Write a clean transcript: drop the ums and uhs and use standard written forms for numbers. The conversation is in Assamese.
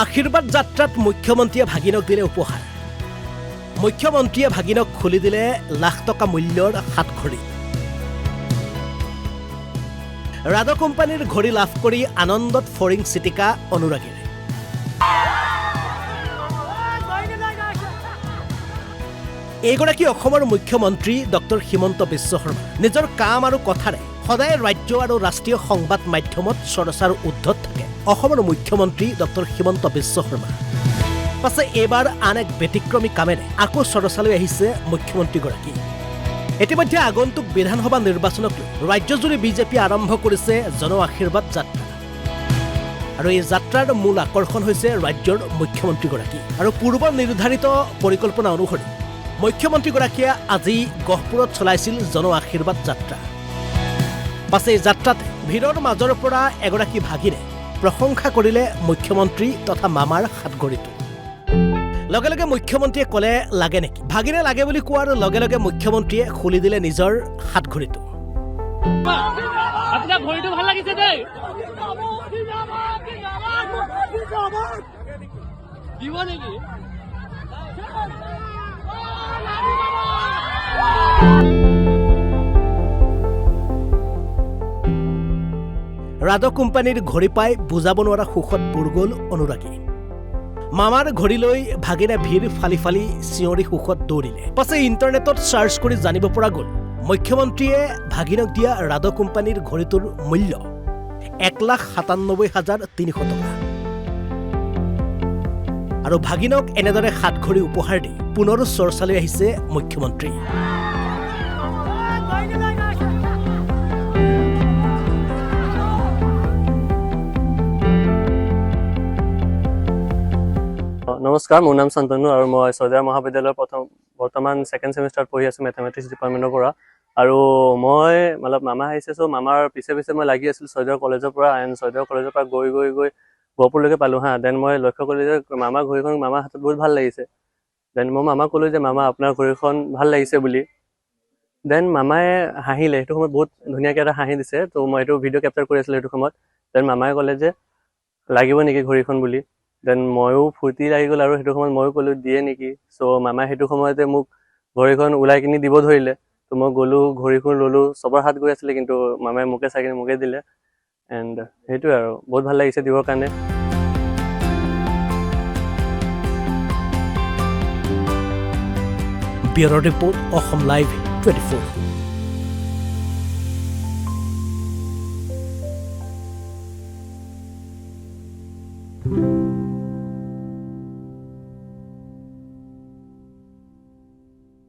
আশীৰ্বাদ যাত্ৰাত মুখ্যমন্ত্ৰীয়ে ভাগিনক দিলে উপহাৰ। মুখ্যমন্ত্ৰীয়ে ভাগিনক খুলি দিলে লাখ টকা মূল্যৰ হাতঘড়ী। ৰাধা কোম্পানীৰ ঘড়ী লাভ কৰি আনন্দত ফৰিং চিটিকা অনুৰাগীৰে। এইগৰাকী অসমৰ মুখ্যমন্ত্ৰী ডক্টৰ হিমন্ত বিশ্ব শৰ্মা নিজৰ কাম আৰু কথাৰে সদায় ৰাজ্য আৰু ৰাষ্ট্ৰীয় সংবাদ মাধ্যমত চৰ্চাৰ ঊৰ্ধত থাকে অসমৰ মুখ্যমন্ত্ৰী ডক্টৰ হিমন্ত বিশ্ব শৰ্মা। পাছে এইবাৰ আন এক ব্যতিক্ৰমী কামেৰে আকৌ চৰ্চালৈ আহিছে মুখ্যমন্ত্ৰীগৰাকী। ইতিমধ্যে আগন্তুক বিধানসভা নিৰ্বাচনক লৈ ৰাজ্যজুৰি বিজেপি আৰম্ভ কৰিছে জন আশীৰ্বাদ যাত্ৰা। আৰু এই যাত্ৰাৰ মূল আকৰ্ষণ হৈছে ৰাজ্যৰ মুখ্যমন্ত্ৰীগৰাকী। আৰু পূৰ্ব নিৰ্ধাৰিত পৰিকল্পনা অনুসৰি মুখ্যমন্ত্ৰীগৰাকীয়ে আজি গহপুৰত চলাইছিল জন আশীৰ্বাদ যাত্ৰা। পাছে এই যাত্ৰাতে ভিৰৰ মাজৰ পৰা এগৰাকী ভাগিনে প্ৰশংসা কৰিলে মুখ্যমন্ত্ৰী তথা মামাৰ হাতঘড়ীটো। লগে লগে মুখ্যমন্ত্ৰীয়ে ক'লে লাগে নেকি? ভাগিনে লাগে বুলি কোৱাৰ লগে লগে মুখ্যমন্ত্ৰীয়ে খুলি দিলে নিজৰ হাতঘড়ীটো। আপোনাৰ ঘড়ীটো ভাল লাগিছে দেই। দিব নেকি? ৰাধা কোম্পানীৰ ঘড়ী পাই বুজাব নোৱাৰা সুখত বুৰ গ'ল অনুৰাগী। মামাৰ ঘড়ী লৈ ভাগিনে ভিৰ ফালি ফালি চিঞৰি সুখত দৌৰিলে। পাছে ইণ্টাৰনেটত চাৰ্চ কৰি জানিব পৰা গ'ল মুখ্যমন্ত্ৰীয়ে ভাগিনক দিয়া ৰাধা কোম্পানীৰ ঘড়ীটোৰ মূল্য 1,97,300 টকা। আৰু ভাগিনক এনেদৰে হাতঘড়ী উপহাৰ দি পুনৰ চৰ্চালৈ আহিছে মুখ্যমন্ত্ৰী। নমস্কাৰ, মোৰ নাম শান্তনু আৰু মই ছয়দুৱাৰ মহাবিদ্যালয়ৰ বৰ্তমান ছেকেণ্ড ছেমিষ্টাৰত পঢ়ি আছোঁ মেথামেটিক্স ডিপাৰ্টমেণ্টৰ পৰা। আৰু মই মামা আহিছে, চ' মামাৰ পিছে পিছে মই লাগি আছিলোঁ ছয়দুৱাৰ কলেজৰ পৰা। এণ্ড ছয়দুৱাৰ কলেজৰ পৰা গৈ গহপুৰলৈকে পালোঁ হা। দেন মই লক্ষ্য কৰিলোঁ যে মামাৰ ঘড়ীখন মামাৰ হাতত বহুত ভাল লাগিছে। দেন মই মামাক ক'লোঁ যে মামা আপোনাৰ ঘড়ীখন ভাল লাগিছে বুলি। দেন মামাই হাঁহিলে। সেইটো সময়ত বহুত ধুনীয়াকৈ এটা হাঁহি দিছে। ত' মই এইটো ভিডিঅ' কেপচাৰ কৰি আছিলোঁ সেইটো সময়ত। দেন মামাই ক'লে যে লাগিব নেকি ঘড়ীখন বুলি। দেন ময়ো ফূৰ্তি লাগি গ'ল আৰু সেইটো সময়ত ময়ো ক'লোঁ দিয়ে নেকি। চ' মামাই সেইটো সময়তে মোক ঘড়ীখন ওলাই কিনি দিব ধৰিলে। ত' মই গ'লোঁ, ঘড়ীখন ল'লোঁ। চবৰ হাত গৈ আছিলে কিন্তু মামাই মোকে চাই কিনি মোকে দিলে। এণ্ড সেইটোৱে আৰু বহুত ভাল লাগিছে দিবৰ কাৰণে। Bureau' report, Assam live 24।